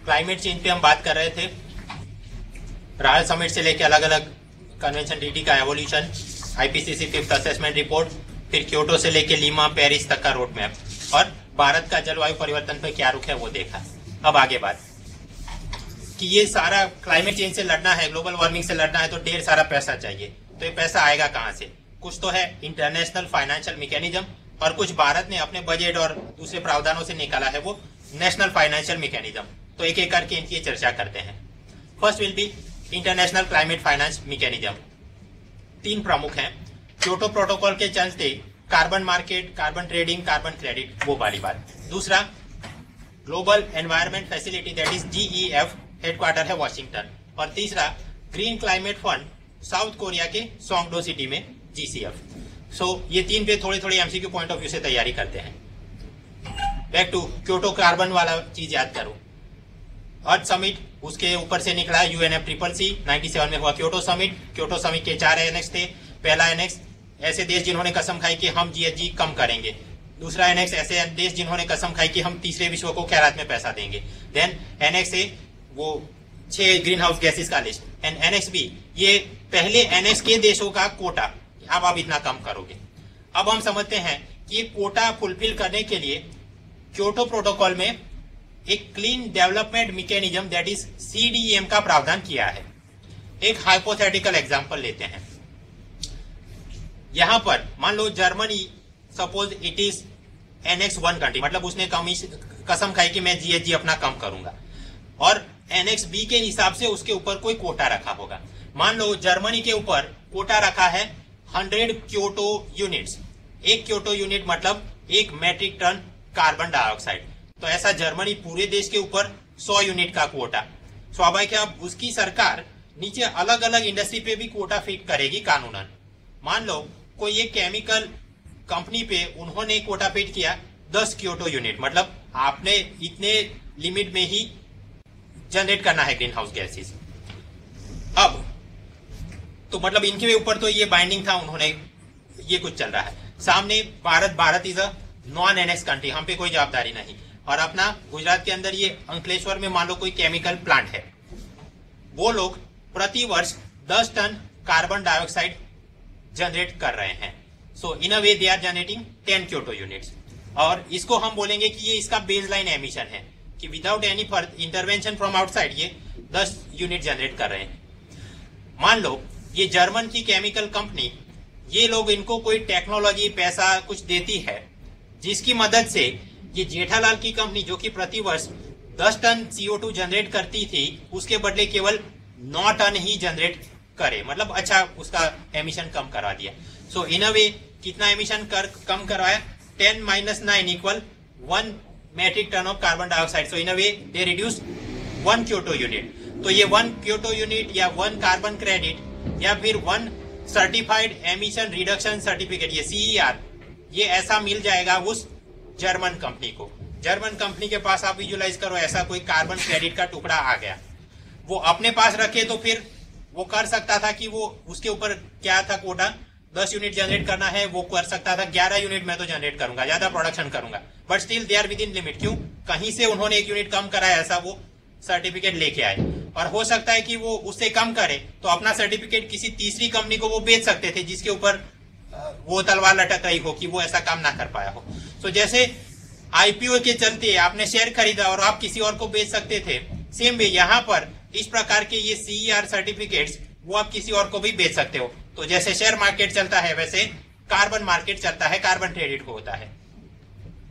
Climate change पे हम बात कर रहे थे। रायल समिट से लेके अलग अलग कन्वेंशन ट्रीटी का evolution, IPCC fifth assessment report, फिर क्योटो से लेके लीमा पेरिस तक का रोड मैप, और भारत का जलवायु परिवर्तन पर क्या रुख है वो देखा। अब आगे बात कि ये सारा क्लाइमेट चेंज से लड़ना है, ग्लोबल वार्मिंग से लड़ना है तो ढेर सारा पैसा चाहिए। तो ये पैसा आएगा कहाँ से? कुछ तो है इंटरनेशनल फाइनेंशियल मैकेनिज्म, और कुछ भारत ने अपने बजट और दूसरे प्रावधानों से निकाला है, वो नेशनल फाइनेंशियल मैकेनिज्म। तो एक एक करके इनकी चर्चा करते हैं। First will be international climate finance mechanism. तीन प्रमुख हैं। क्योटो प्रोटोकॉल के चलते carbon market, carbon trading, carbon credit, वो वाली बात। दूसरा global environment facility that is GEF, headquarter है वॉशिंगटन। और तीसरा green climate fund, south Korea के सोंगडो सिटी में, GCF। सो ये तीन पे थोड़ी थोड़ी MCQ पॉइंट ऑफ व्यू से तैयारी करते हैं। बैक टू क्योटो कार्बन वाला चीज याद करो। अर्थ समिट, उसके ऊपर से निकला UNFCCC, 97 में हुआ क्योटो समिट। क्योटो समिट के 4 एनेक्स थे। पहला एनेक्स ऐसे देश जिन्होंने कसम खाई कि हम GHG कम करेंगे। दूसरा एनेक्स ऐसे देश जिन्होंने कसम खाई कि हम तीसरे विश्व को खैरात में पैसा देंगे। देन एनेक्स ए वो 6 ग्रीन हाउस गैसेस का लिस्ट। एंड एनेक्स बी ये पहले एनेक्स के देशों का कोटा, अब आप इतना कम करोगे। अब हम समझते हैं कि कोटा फुलफिल करने के लिए क्योटो प्रोटोकॉल में एक clean development mechanism that is CDM का प्रावधान किया है। एक हाइपोथेटिकल एग्जांपल लेते हैं। यहां पर मान लो Germany, suppose it is annex 1 country, मतलब उसने कसम खाई कि मैं GHG अपना कम करूंगा, और एनेक्स बी के हिसाब से उसके ऊपर कोई कोटा रखा होगा। मान लो जर्मनी के ऊपर कोटा रखा है 100 क्योटो यूनिट्स। एक क्योटो यूनिट मतलब 1 मैट्रिक टन कार्बन डाइऑक्साइड। तो ऐसा जर्मनी पूरे देश के ऊपर 100 यूनिट का कोटा। स्वाभाविक है अब उसकी सरकार नीचे अलग अलग इंडस्ट्री पे भी कोटा फिट करेगी कानूनन। मान लो कोई एक केमिकल कंपनी पे उन्होंने कोटा फिट किया 10 क्योटो यूनिट, मतलब आपने इतने लिमिट में ही जनरेट करना है ग्रीन हाउस गैसेस। अब तो मतलब इनके ऊपर तो ये बाइंडिंग था, उन्होंने ये कुछ चल रहा है। सामने Bharat is a non annex country, हम पे कोई जवाबदारी नहीं। और अपना गुजरात के अंदर ये अंकलेश्वर में मान लो कोई केमिकल प्लांट है, वो लोग प्रति वर्ष 10 टन कार्बन डाइऑक्साइड जनरेट कर रहे हैं। So in a way they are generating 10 Kyoto units. और इसको हम बोलेंगे कि ये इसका बेसलाइन एमिशन है कि without any intervention from outside ये 10 यूनिट जनरेट कर रहे हैं। मान लो ये जर्मन की केमिकल कंपनी, ये लोग इनको कोई टेक्नोलॉजी, पैसा कुछ देती है, जिसकी मदद से ये जेठालाल की कंपनी जो कि प्रति वर्ष 10 टन CO2 जनरेट करती थी, उसके बदले केवल 9 टन ही जनरेट करे, मतलब अच्छा उसका एमिशन कम करवा दिया। सो इन अ वे कितना एमिशन कम करवाया? 10 - 9 = 1 metric tonne of carbon dioxide. So in a way they reduce 1 Kyoto unit. तो ये 1 क्योटो यूनिट या 1 कार्बन क्रेडिट या फिर 1 सर्टिफाइड एमिशन रिडक्शन सर्टिफिकेट, ये CER, ये ऐसा मिल जाएगा उस जर्मन कंपनी को। जर्मन कंपनी के पास आप विजुलाइज करो ऐसा कोई कार्बन क्रेडिट का टुकड़ा आ गया, वो अपने पास रखे तो फिर वो कर सकता था कि वो उसके ऊपर क्या था कोटा, 10 यूनिट जनरेट करना है, वो कर सकता था 11 यूनिट मैं तो जनरेट करूंगा, ज्यादा प्रोडक्शन करूंगा, but still they are within limit. क्यों? कहीं से उन्होंने 1 यूनिट कम करा है, ऐसा वो सर्टिफिकेट लेके आए। और हो सकता है कि वो उससे कम करे तो अपना सर्टिफिकेट किसी तीसरी कंपनी को वो बेच सकते थे, जिसके ऊपर वो तलवार लटक रही हो कि वो ऐसा काम ना कर पाया हो। तो जैसे IPO के चलते आपने शेयर खरीदा और आप किसी और को बेच सकते थे, सेम वे यहाँ पर इस प्रकार के ये CER सर्टिफिकेट्स वो आप किसी और को भी बेच सकते हो। तो जैसे शेयर मार्केट चलता है वैसे कार्बन मार्केट चलता है, कार्बन क्रेडिट को होता है।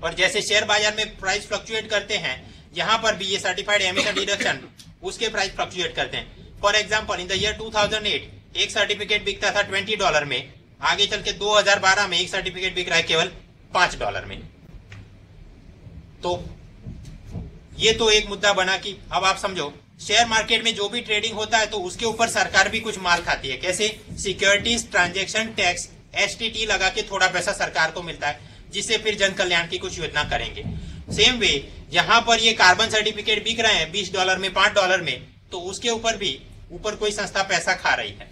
और जैसे शेयर बाजार में प्राइस फ्लक्चुएट करते हैं, यहाँ पर भी ये सर्टिफाइड एमिशन रिडक्शन उसके प्राइस फ्लक्चुएट करते हैं। For example in the year 2008 एक सर्टिफिकेट बिकता था $20 में, आगे चल के 2012 में एक सर्टिफिकेट बिक रहा है केवल $5 में। तो ये तो एक मुद्दा बना कि अब आप समझो शेयर मार्केट में जो भी ट्रेडिंग होता है तो उसके ऊपर सरकार भी कुछ माल खाती है। कैसे? सिक्योरिटीज ट्रांजैक्शन टैक्स STT लगा के थोड़ा पैसा सरकार को मिलता है, जिससे फिर जन कल्याण की कुछ योजना करेंगे। सेम वे यहाँ पर ये कार्बन सर्टिफिकेट बिक रहे हैं $20 में, $5 में, तो उसके ऊपर भी ऊपर कोई संस्था पैसा खा रही है।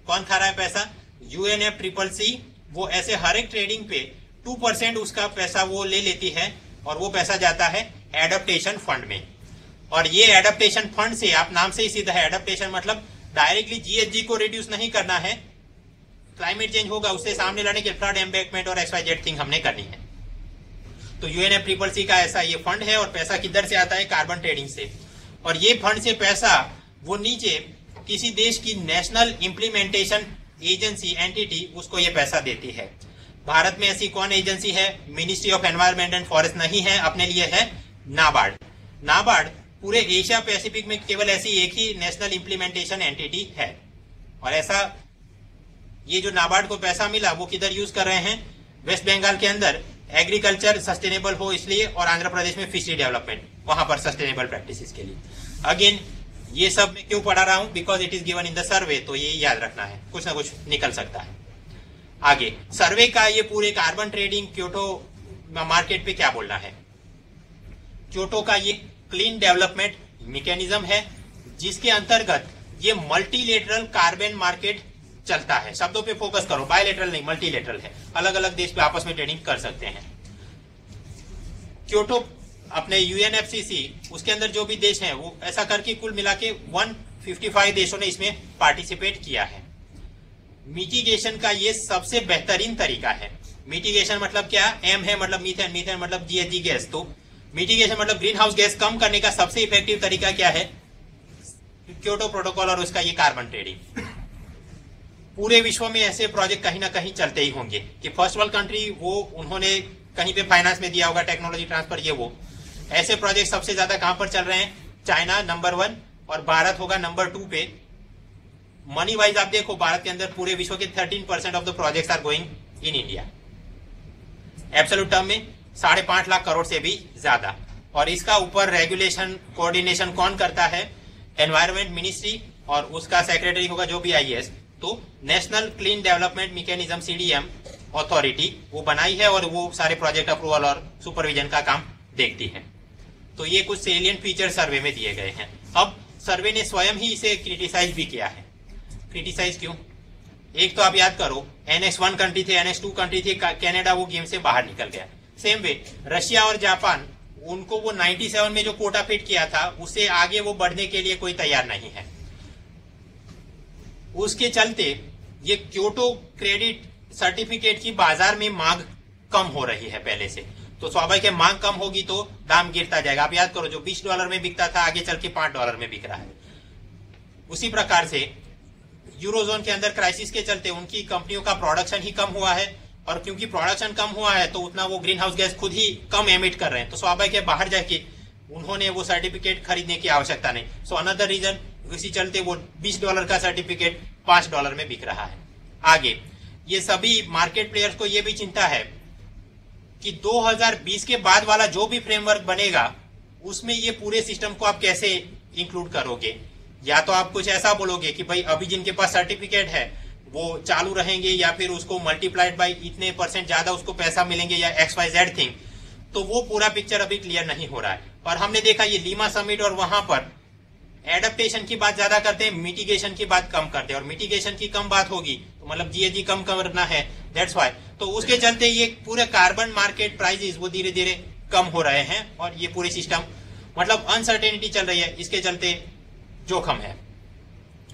कौन खा रहा है पैसा? UNFCCC। वो ऐसे हर एक ट्रेडिंग पे 2% उसका पैसा वो ले लेती है और वो पैसा जाता है एडप्टेशन फंड में। और ये एडेप्टेशन फंड से, आप नाम से ही सीधा है एडेप्टेशन, मतलब डायरेक्टली जीएचजी को रिड्यूस नहीं करना है, क्लाइमेट चेंज होगा उससे सामने लड़ने के फ्लड एम्बैंकमेंट और XYZ थिंग हमने करनी है। तो UNFCCC का ऐसा ये फंड है और पैसा किधर से आता है, कार्बन ट्रेडिंग से। और ये फंड से पैसा वो नीचे किसी देश की नेशनल इंप्लीमेंटेशन एजेंसी एंटिटी उसको ये पैसा देती है। भारत में ऐसी कौन एजेंसी है? Ministry of environment and forest नहीं है, अपने लिए है नाबार्ड। नाबार्ड पूरे एशिया पैसिफिक में केवल ऐसी एक ही नेशनल इंप्लीमेंटेशन एंटिटी है। और ऐसा ये जो नाबार्ड को पैसा मिला वो किधर यूज कर रहे हैं? वेस्ट बंगाल के अंदर एग्रीकल्चर सस्टेनेबल हो इसलिए, और आंध्र प्रदेश में फिशरी डेवलपमेंट, वहां पर सस्टेनेबल प्रैक्टिसेस के लिए। अगेन ये सब मैं क्यों पढ़ा रहा हूं? Because it is given in the survey, तो ये याद रखना है, कुछ ना कुछ निकल सकता है आगे। सर्वे का ये पूरे कार्बन ट्रेडिंग क्योटो मार्केट पे क्या बोलना है? क्योटो का ये क्लीन डेवलपमेंट मैकेनिज्म है जिसके अंतर्गत ये मल्टीलेटरल कार्बन मार्केट चलता है। शब्दों पे फोकस करो, बायलेटरल नहीं, मल्टीलेटरल है, अलग अलग देश पे आपस में ट्रेडिंग कर सकते हैं। क्योटो अपने UNFCCC उसके अंदर जो भी देश हैं वो ऐसा करके कुल मिला के 155 देशों ने इसमें पार्टिसिपेट किया है। मिटिगेशन का ये सबसे बेहतरीन तरीका है। मिटिगेशन मतलब क्या? M है मतलब मीथेन, मीथेन मतलब GHG गैस। तो मिटिगेशन मतलब ग्रीन हाउस गैस कम करने का सबसे इफेक्टिव तरीका क्या है? क्योटो प्रोटोकॉल और उसका ये कार्बन ट्रेडिंग। पूरे विश्व में ऐसे प्रोजेक्ट कहीं ना कहीं चलते ही होंगे कि फर्स्ट वर्ल्ड कंट्री वो उन्होंने कहीं पे फाइनेंस में दिया होगा, टेक्नोलॉजी ट्रांसफर, ये वो ऐसे प्रोजेक्ट सबसे ज्यादा कहां पर चल रहे हैं? चाइना नंबर 1 और भारत होगा नंबर 2 पे। मनी वाइज आप देखो भारत के अंदर पूरे विश्व के 13% of the projects are going in India. Absolute term में 5.5 लाख करोड़ से भी ज्यादा। और इसका ऊपर रेगुलेशन कोऑर्डिनेशन कौन करता है? एनवायरमेंट मिनिस्ट्री, और उसका सेक्रेटरी होगा जो भी IAS। तो national clean development mechanism CDM authority वो बनाई है और वो सारे प्रोजेक्ट अप्रूवल और सुपरविजन का काम देखती है। तो ये कुछ सेलिएंट फीचर सर्वे में दिए गए हैं। अब सर्वे ने स्वयं ही इसे क्रिटिसाइज भी किया है। क्रिटिसाइज क्यों? एक तो आप याद करो, NX 1 कंट्री थे, NX 2 कंट्री थी, कनाडा वो गेम से बाहर निकल गया। सेम वे रशिया और जापान, उनको वो 97 में जो कोटा फिट किया था उससे आगे वो बढ़ने के लिए कोई तैयार नहीं है। उसके चलते ये क्योटो क्रेडिट सर्टिफिकेट की बाजार में मांग कम हो रही है पहले से। तो स्वाभाविक है मांग कम होगी तो दाम गिरता जाएगा। आप याद करो जो $20 में बिकता था आगे चल के $5 में बिक रहा है। उसी प्रकार से यूरोजोन के अंदर क्राइसिस के चलते उनकी कंपनियों का प्रोडक्शन ही कम हुआ है, और क्योंकि प्रोडक्शन कम हुआ है तो उतना वो ग्रीन हाउस गैस खुद ही कम एमिट कर रहे हैं। तो स्वाभाविक है बाहर जाके उन्होंने वो सर्टिफिकेट खरीदने की आवश्यकता नहीं। सो अनदर रीजन, इसी चलते वो $20 का सर्टिफिकेट $5 में बिक रहा है। आगे ये सभी मार्केट प्लेयर्स को ये भी चिंता है कि 2020 के बाद वाला जो भी फ्रेमवर्क बनेगा उसमें ये पूरे सिस्टम को आप कैसे इंक्लूड करोगे। या तो आप कुछ ऐसा बोलोगे कि भाई अभी जिनके पास सर्टिफिकेट है वो चालू रहेंगे, या फिर उसको मल्टीप्लाइड बाई इतने % ज्यादा उसको पैसा मिलेंगे, या XYZ थिंग। तो वो पूरा पिक्चर अभी क्लियर नहीं हो रहा है। और हमने देखा ये लीमा समिट और वहां पर एडेप्टेशन की बात ज्यादा करते हैं, मिटिगेशन की बात कम करते हैं। और मिटिगेशन की कम बात होगी तो मतलब GHG कम करना है, दैट्स व्हाई। तो उसके चलते ये पूरे कार्बन मार्केट प्राइजेस वो धीरे धीरे कम हो रहे हैं और ये पूरी सिस्टम मतलब अनसर्टेनिटी चल रही है, इसके चलते जोखम है।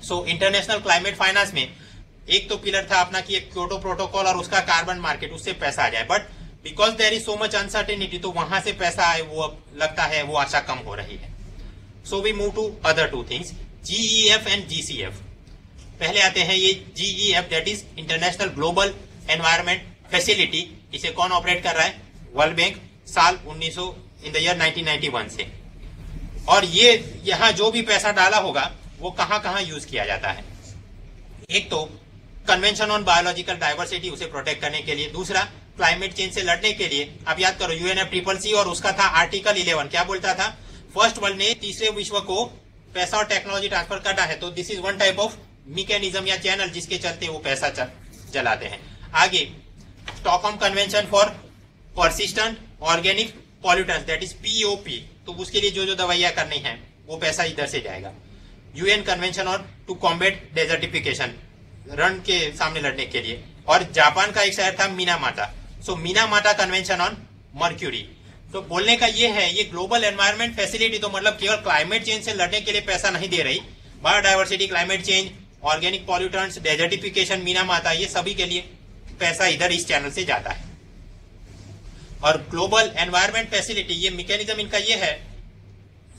सो इंटरनेशनल क्लाइमेट फाइनेंस में एक तो पिलर था अपना कि एक क्योटो प्रोटोकॉल और उसका कार्बन मार्केट, उससे पैसा आ जाए। But because there is so much uncertainty, तो वहां से पैसा आए वो अब लगता है वो आशा कम हो रही है। So we move to other 2 things, GEF and GCF। पहले आते हैं ये GEF, that is international global environment facility. इसे कौन ऑपरेट कर रहा है? वर्ल्ड बैंक, साल 1991 से। और ये यहाँ जो भी पैसा डाला होगा वो कहां कहां यूज किया जाता है? एक तो कन्वेंशन ऑन बायोलॉजिकल डाइवर्सिटी, उसे प्रोटेक्ट करने के लिए। दूसरा क्लाइमेट चेंज से लड़ने के लिए। आप याद करो UNFCCC और उसका था आर्टिकल 11, क्या बोलता था? फर्स्ट वर्ल्ड ने तीसरे विश्व को पैसा और टेक्नोलॉजी ट्रांसफर करना है, तो this is one type of mechanism या चैनल जिसके चलते वो पैसा चलाते हैं। आगे Stockholm convention for persistent organic pollutants, that is POP, तो उसके लिए जो जो दवाइयां करनी है वो पैसा इधर से जाएगा। UN कन्वेंशन और टू कॉम्बेट डेजर्टिफिकेशन, रण के सामने लड़ने के लिए। और जापान का एक शहर था Minamata, so Minamata convention on mercury. तो बोलने का ये है, ये ग्लोबल एनवायरमेंट फैसिलिटी तो मतलब केवल क्लाइमेट चेंज से लड़ने के लिए पैसा नहीं दे रही, biodiversity, climate change, organic pollutants, desertification, Meena माता, ये सभी के लिए पैसा इधर इस चैनल से जाता है। और ग्लोबल एनवायरमेंट फैसिलिटी, ये मैकेनिज्म इनका ये है,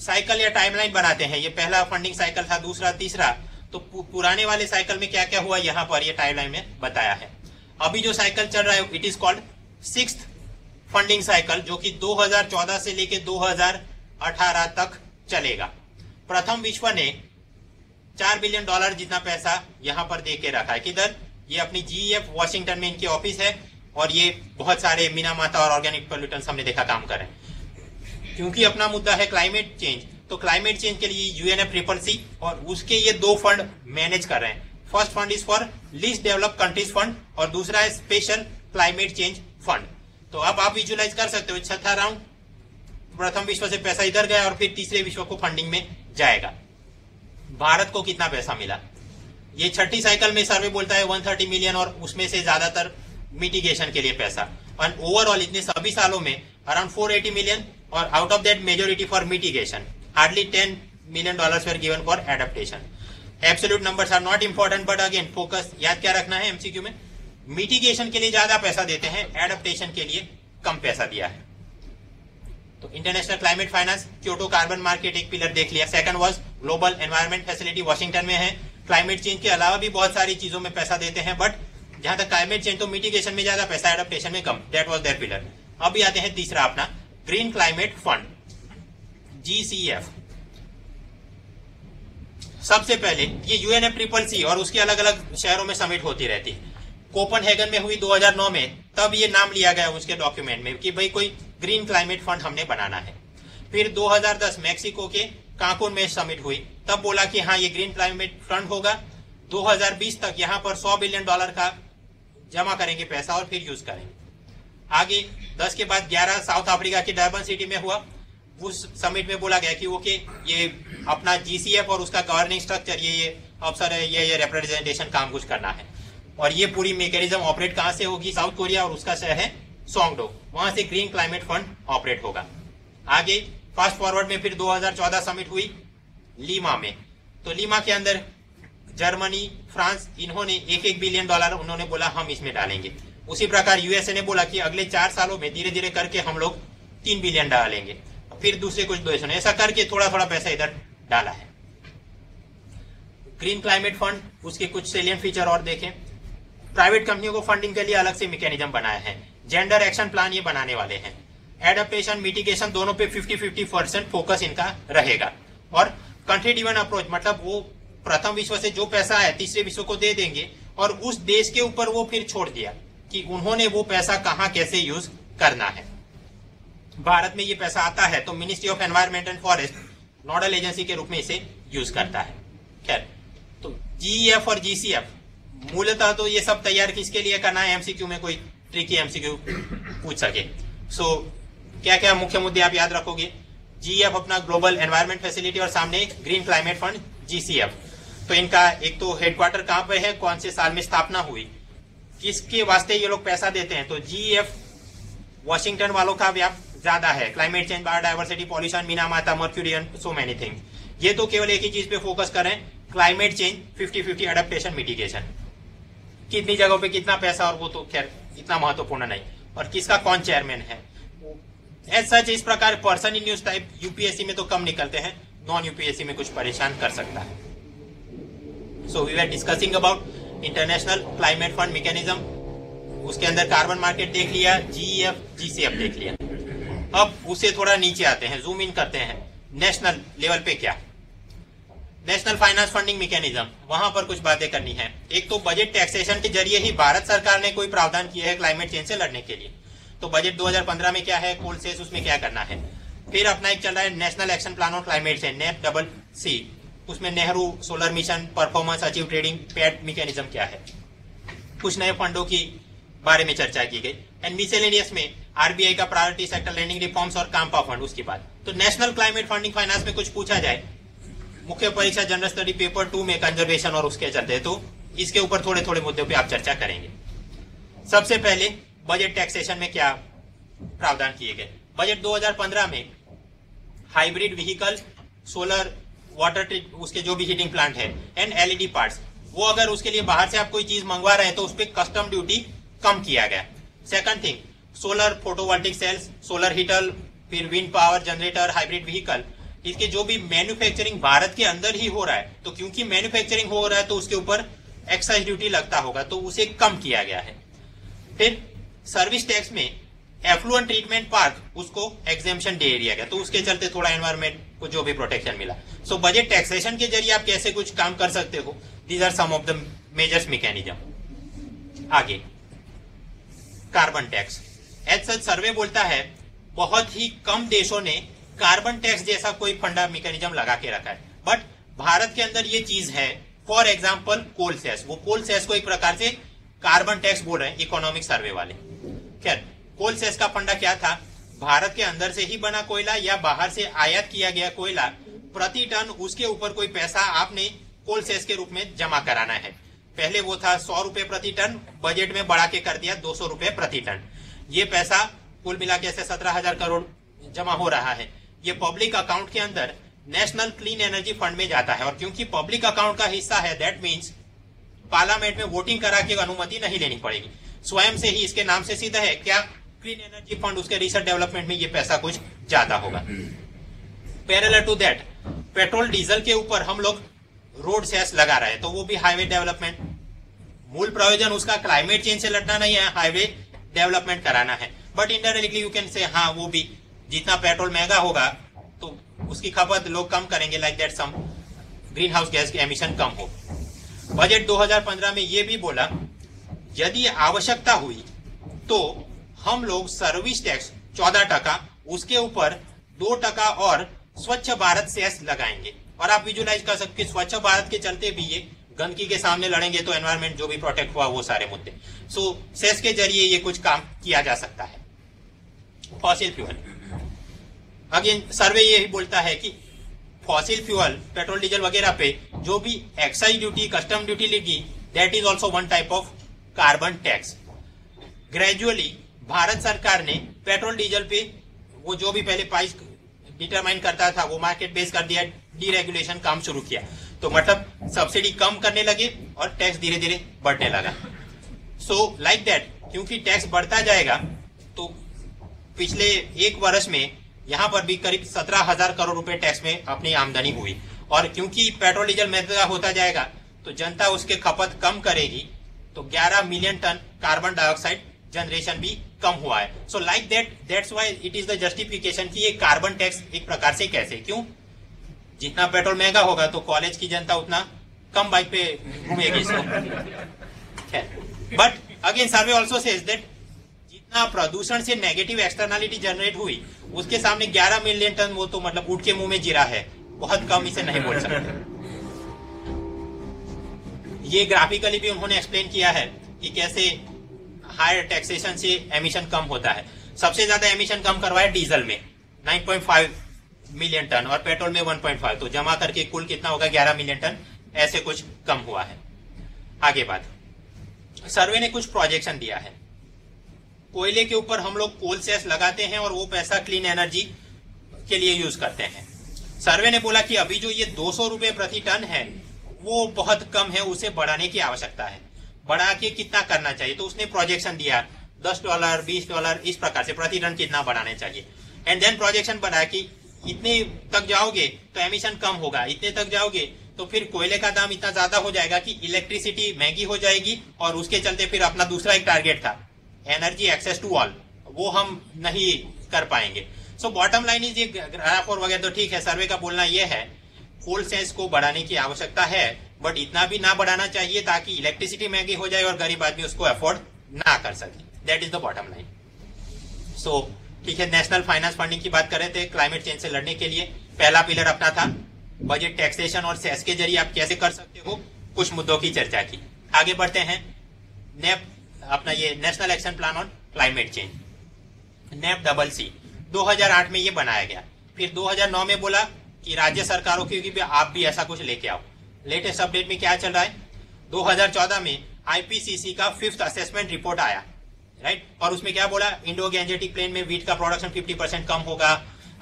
साइकिल या टाइमलाइन बनाते हैं। ये पहला फंडिंग साइकिल था, दूसरा, तीसरा, तो पुराने वाले साइकिल में क्या क्या हुआ यहाँ पर ये टाइमलाइन में बताया है। अभी जो साइकिल चल रहा है it is called 6th funding cycle, जो कि 2014 से लेके 2018 तक चलेगा। प्रथम विश्व ने $4 बिलियन जितना पैसा यहां पर दे के रखा है। किधर? ये अपनी GEF वॉशिंगटन में इनकी ऑफिस है, और ये बहुत सारे मीना माता और ऑर्गेनिक पोल्यूटेंट्स हमने देखा काम कर रहे हैं। क्योंकि अपना मुद्दा है क्लाइमेट चेंज, तो क्लाइमेट चेंज के लिए UNFCCC और उसके ये 2 फंड मैनेज कर रहे हैं। First fund is for least develop countries fund, और दूसरा है स्पेशल क्लाइमेट चेंज फंड। तो अब आप विजुअलाइज कर सकते हो, छठा राउंड, प्रथम विश्व से पैसा इधर गया और फिर तीसरे विश्व को फंडिंग में जाएगा। भारत को कितना पैसा मिला? ये छठी साइकिल में सर्वे बोलता है 130 मिलियन, और उसमें से ज्यादातर मिटिगेशन के लिए पैसा। और ओवरऑल इतने सभी सालों में अराउंड 480 मिलियन, और out of that majority for mitigation, hardly $10 million were given for adaptation. Absolute numbers are not important, but again focus याद क्या रखना है MCQ में, मिटिगेशन के लिए ज्यादा पैसा देते हैं, एडेप्टेशन के लिए कम पैसा दिया है। तो international climate finance, Kyoto carbon market एक पिलर देख लिया। Second was global environment facility, Washington में है। क्लाइमेट चेंज के अलावा भी बहुत सारी चीजों में पैसा देते हैं, बट जहां तक क्लाइमेट चेंज तो मिटिगेशन में ज्यादा पैसा, एडेप्टेशन में कम। That was their pillar. अभी आते हैं तीसरा अपना ग्रीन क्लाइमेट फंड, GCF। सबसे पहले ये UNFCCC और उसके अलग अलग शहरों में समिट होती रहती है। कोपनहेगन में हुई 2009 में, तब ये नाम लिया गया उसके डॉक्यूमेंट में कि भाई कोई ग्रीन क्लाइमेट फंड हमने बनाना है। फिर 2010 मैक्सिको के कांकुन में समिट हुई, तब बोला कि हाँ ये ग्रीन क्लाइमेट फंड होगा। 2020 तक यहाँ पर $100 बिलियन का जमा करेंगे पैसा और फिर यूज करेंगे। आगे 10 के बाद 11 साउथ अफ्रीका के डर्बन सिटी में हुआ। उस समिट में बोला गया कि ओके ये अपना GCF और उसका गवर्निंग स्ट्रक्चर, ये अफसर है, ये रिप्रेजेंटेशन काम कुछ करना है। और ये पूरी मैकेनिज्म ऑपरेट कहां से होगी? साउथ कोरिया, और उसका शहर है सोंगडो, वहां से ग्रीन क्लाइमेट फंड ऑपरेट होगा। आगे फास्ट फॉरवर्ड में फिर 2014 समिट हुई लीमा में। तो लीमा के अंदर जर्मनी, फ्रांस, इन्होंने $1 बिलियन उन्होंने बोला हम इसमें डालेंगे। उसी प्रकार USA ने बोला कि अगले 4 सालों में धीरे धीरे करके हम लोग $3 बिलियन डालेंगे। फिर दूसरे कुछ देशों ने ऐसा करके थोड़ा थोड़ा पैसा इधर डाला है। ग्रीन क्लाइमेट फंड, उसके कुछ सेलियंट फीचर और देखें। प्राइवेट कंपनियों को फंडिंग के लिए अलग से मैकेनिज्म बनाए हैं। जेंडर एक्शन प्लान ये बनाने वाले हैं। एडेप्टेशन, मिटिगेशन दोनों पे 50-50% फोकस इनका रहेगा। और कंट्री ड्रिवन अप्रोच, मतलब वो प्रथम विश्व से जो पैसा है तीसरे विश्व को दे देंगे, और उस देश के ऊपर वो फिर छोड़ दिया कि उन्होंने वो पैसा कहां कैसे यूज करना है। भारत में ये पैसा आता है तो ministry of environment and forest nodal agency के रूप में इसे यूज करता है। खैर, तो GEF और GCF मूलतः तो ये सब तैयार किसके लिए करना है? MCQ में कोई ट्रिकी MCQ पूछ सके। सो क्या क्या मुख्य मुद्दे आप याद रखोगे? GEF अपना ग्लोबल एनवायरमेंट फैसिलिटी, और सामने ग्रीन क्लाइमेट फंड GCF। तो इनका एक तो हेडक्वार्टर कहां पे है, कौन से साल में स्थापना हुई, किसके वास्ते ये लोग पैसा देते हैं? तो GEF वॉशिंगटन वालों का व्याप ज्यादा है। Climate change, biodiversity, pollution, Meena माता, मर्क्यूरी, सो मेनी थिंग्स। ये तो केवल एक ही चीज पे फोकस करें, क्लाइमेट चेंज, 50-50 एडेप्टेशन, मिटिगेशन। कितनी जगहों पे कितना पैसा, और वो तो खैर इतना महत्वपूर्ण नहीं। और किसका कौन चेयरमैन है, एज सच इस प्रकार person in news type UPSC में तो कम निकलते हैं, नॉन UPSC में कुछ परेशान कर सकता है। So we are discussing about international climate fund mechanism, उसके अंदर कार्बन मार्केट देख लिया, GEF, GCF देख लिया। अब उसे थोड़ा नीचे आते हैं, जूम इन करते हैं। नेशनल लेवल पे क्या, नेशनल फाइनेंस फंडिंग मैकेनिज्म, वहां पर कुछ बातें करनी है। एक तो बजट टैक्सेशन के जरिए ही भारत सरकार ने कोई प्रावधान किया है क्लाइमेट चेंज से लड़ने के लिए। तो बजट 2015 में क्या है, कोल सेस, उसमें क्या करना है। फिर अपना एक चल रहा है national action plan on climate change, NEP-CC, उसमें Nehru solar mission, performance achieve trading, PAT mechanism क्या है। कुछ नए फंडों की बारे में चर्चा की गई। एंड मिसेलेनियस में RBI का प्रायोरिटी सेक्टर लैंडिंग रिफॉर्म्स और काम्पा फंड, उसकी बात। तो नेशनल क्लाइमेट फंडिंग फाइनेंस में कुछ पूछा जाए, मुख्य परीक्षा जनरल स्टडी पेपर 2 में कंजर्वेशन और उसके चलते, तो इसके ऊपर थोड़े थोड़े मुद्दों पे आप चर्चा करेंगे। सबसे पहले बजट टैक्सेशन में क्या प्रावधान किए गए। बजट 2015 में hybrid vehicle, solar, water treat, उसके जो भी हीटिंग प्लांट है, एंड एलईडी पार्ट्स, वो अगर उसके लिए बाहर से आप कोई चीज मंगवा रहे हैं तो उस पर कस्टम ड्यूटी कम किया गया। Second thing, solar photovoltaic cells, solar heater, फिर wind power generator, hybrid vehicle, इसके जो भी मैन्युफैक्चरिंग भारत के अंदर ही हो रहा है, तो क्योंकि मैन्युफैक्चरिंग हो रहा है तो उसके ऊपर एक्साइज ड्यूटी लगता होगा, तो उसे कम किया गया है। फिर सर्विस टैक्स में एफ्लुएंट ट्रीटमेंट पार्क, उसको एग्जेम्पशन दे दिया गया, तो उसके चलते थोड़ा एनवायरमेंट को जो भी प्रोटेक्शन मिला। सो बजट टैक्सेशन के जरिए आप कैसे कुछ काम कर सकते हो, these are some of the measures mechanism. आगे carbon tax, as such survey बोलता है बहुत ही कम देशों ने कार्बन टैक्स जैसा कोई फंडा मैकेनिज्म लगा के रखा है, बट भारत के अंदर ये चीज है। फॉर एग्जाम्पल कोल सेस, वो कोल सेस को एक प्रकार से कार्बन टैक्स बोल रहे हैं इकोनॉमिक सर्वे वाले। खैर, कोल सेस का फंडा क्या था, भारत के अंदर से ही बना कोयला या बाहर से आयात किया गया कोयला, प्रति टन उसके ऊपर कोई पैसा आपने कोल सेस के रूप में जमा कराना है। पहले वो था 100 रुपए प्रति टन, बजट में बढ़ा के कर दिया 200 रुपए प्रति टन। ये पैसा कुल मिला के 17,000 करोड़ जमा हो रहा है। ये पब्लिक अकाउंट के अंदर नेशनल क्लीन एनर्जी फंड में जाता है, और क्योंकि पब्लिक अकाउंट का हिस्सा है, दैट मीन्स पार्लियामेंट में वोटिंग करा के अनुमति नहीं लेनी पड़ेगी, स्वयं से ही इसके नाम से सीधा है क्या क्लीन एनर्जी फंड, उसके रिसर्च डेवलपमेंट में ये पैसा कुछ ज्यादा होगा। Parallel to that, petrol diesel के ऊपर हम लोग रोड सेस लगा रहे हैं, तो वो भी हाईवे डेवलपमेंट। मूल प्रयोजन उसका क्लाइमेट चेंज से लड़ना नहीं है, हाईवे डेवलपमेंट कराना है, but indirectly you can say हाँ वो भी जितना पेट्रोल महंगा होगा तो उसकी खपत लोग कम करेंगे, like that some greenhouse gas के एमिशन कम हो। बजट 2015 में ये भी बोला यदि आवश्यकता हुई तो हम लोग सर्विस टैक्स 14%, उसके ऊपर 2% और स्वच्छ भारत सेस लगाएंगे। और आप विजुलाइज कर सकते हैं स्वच्छ भारत के चलते भी ये गंदगी के सामने लड़ेंगे तो एनवायरमेंट जो भी प्रोटेक्ट हुआ वो सारे मुद्दे। सो सेस के जरिए ये कुछ काम किया जा सकता है। फॉसिल फ्यूल, अगेन सर्वे यही बोलता है कि फॉसिल फ्यूल, पेट्रोल डीजल वगैरह पे जो भी एक्साइज ड्यूटी, कस्टम ड्यूटी लगी, that is also one type of carbon tax. Gradually Bharat सरकार ने पेट्रोल डीजल पे वो जो भी पहले प्राइस डिटरमाइन करता था वो मार्केट बेस कर दिया, डीरेगुलेशन काम शुरू किया, तो मतलब सब्सिडी कम करने लगे और टैक्स धीरे धीरे बढ़ने लगा। सो लाइक दैट, क्योंकि टैक्स बढ़ता जाएगा तो पिछले एक वर्ष में यहाँ पर भी करीब 17,000 करोड़ रुपए टैक्स में अपनी आमदनी हुई, और क्योंकि पेट्रोल डीजल महंगा होता जाएगा तो जनता उसके खपत कम करेगी, तो 11 million tonne carbon dioxide generation भी कम हुआ है। So like that's why it is the justification कि ये कार्बन टैक्स एक प्रकार से कैसे, क्यों, जितना पेट्रोल महंगा होगा तो कॉलेज की जनता उतना कम बाइक पे घूमेगी। But again survey also says that जितना प्रदूषण से नेगेटिव एक्सटर्नलिटी जनरेट हुई उसके सामने 11 मिलियन टन वो तो मतलब ऊँट के मुंह में जीरा है, बहुत कम, इसे नहीं बोल सकते। ये ग्राफिकली भी उन्होंने एक्सप्लेन किया है कि कैसे हायर टैक्सेशन से एमिशन कम होता है। सबसे ज्यादा एमिशन कम करवाया डीजल में 9.5 मिलियन टन और पेट्रोल में 1.5, तो जमा करके कुल कितना होगा 11 मिलियन टन, ऐसे कुछ कम हुआ है। आगे बात, सर्वे ने कुछ प्रोजेक्शन दिया है। कोयले के ऊपर हम लोग कोल सेस लगाते हैं और वो पैसा क्लीन एनर्जी के लिए यूज करते हैं। सर्वे ने बोला कि अभी जो ये 200 रुपए प्रति टन है वो बहुत कम है, उसे बढ़ाने की आवश्यकता है। बढ़ा के कितना करना चाहिए, तो उसने प्रोजेक्शन दिया $10, $20 इस प्रकार से प्रति टन कितना बढ़ाने चाहिए। एंड देन प्रोजेक्शन बनाया कि इतने तक जाओगे तो एमिशन कम होगा, इतने तक जाओगे तो फिर कोयले का दाम इतना ज्यादा हो जाएगा कि इलेक्ट्रिसिटी महंगी हो जाएगी, और उसके चलते फिर अपना दूसरा एक टारगेट था एनर्जी एक्सेस टू ऑल, वो हम नहीं कर पाएंगे। सो बॉटम लाइन इज, ये ग्राफ और वगैरह तो ठीक है, सर्वे का बोलना यह है कोल सेस को बढ़ाने की आवश्यकता है, बट इतना भी ना बढ़ाना चाहिए ताकि इलेक्ट्रिसिटी महंगी हो जाए और गरीब आदमी उसको अफोर्ड ना कर सके। That is the bottom line. So ठीक है, नेशनल फाइनेंस फंडिंग की बात कर रहे थे क्लाइमेट चेंज से लड़ने के लिए। पहला पिलर अपना था बजट टैक्सेशन और सेस के जरिए आप कैसे कर सकते हो, कुछ मुद्दों की चर्चा की। आगे बढ़ते हैं, नेप अपना ये national action plan on climate change, NEP-CC 2008 में ये बनाया गया। फिर 2009 में बोला कि राज्य सरकारों की भी आप भी ऐसा कुछ लेके आओ। लेटेस्ट अपडेट में क्या चल रहा है, 2014 में IPCC का 5th असेसमेंट रिपोर्ट आया राइट। और उसमें क्या बोला, इंडो गैंजेटिक प्लेन में वीट का प्रोडक्शन 50% कम होगा,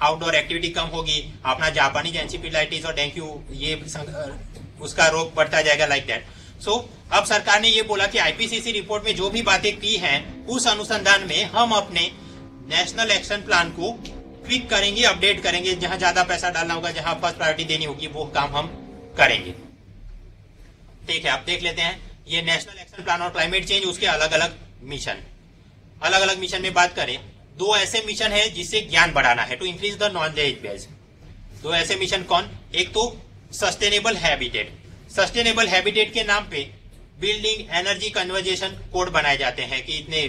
आउटडोर एक्टिविटी कम होगी, अपना जापानीज एंसेफेलाइटिस और डेंगू ये उसका रोग बढ़ता जाएगा, लाइक दैट। सो अब सरकार ने ये बोला कि आईपीसीसी रिपोर्ट में जो भी बातें की हैं उस अनुसंधान में हम अपने नेशनल एक्शन प्लान को ट्विक करेंगे, अपडेट करेंगे, जहां ज्यादा पैसा डालना होगा, जहां फर्स्ट प्रायोरिटी देनी होगी, वो काम हम करेंगे। ठीक है, आप देख लेते हैं ये नेशनल एक्शन प्लान और क्लाइमेट चेंज, उसके अलग अलग मिशन। अलग अलग मिशन में बात करें, दो ऐसे मिशन है जिससे ज्ञान बढ़ाना है, to increase the knowledge base. दो ऐसे मिशन कौन, एक तो सस्टेनेबल हैबिटेट। सस्टेनेबल हैबिटेट के नाम पे बिल्डिंग एनर्जी कन्वर्जेशन कोड बनाए जाते हैं कि इतने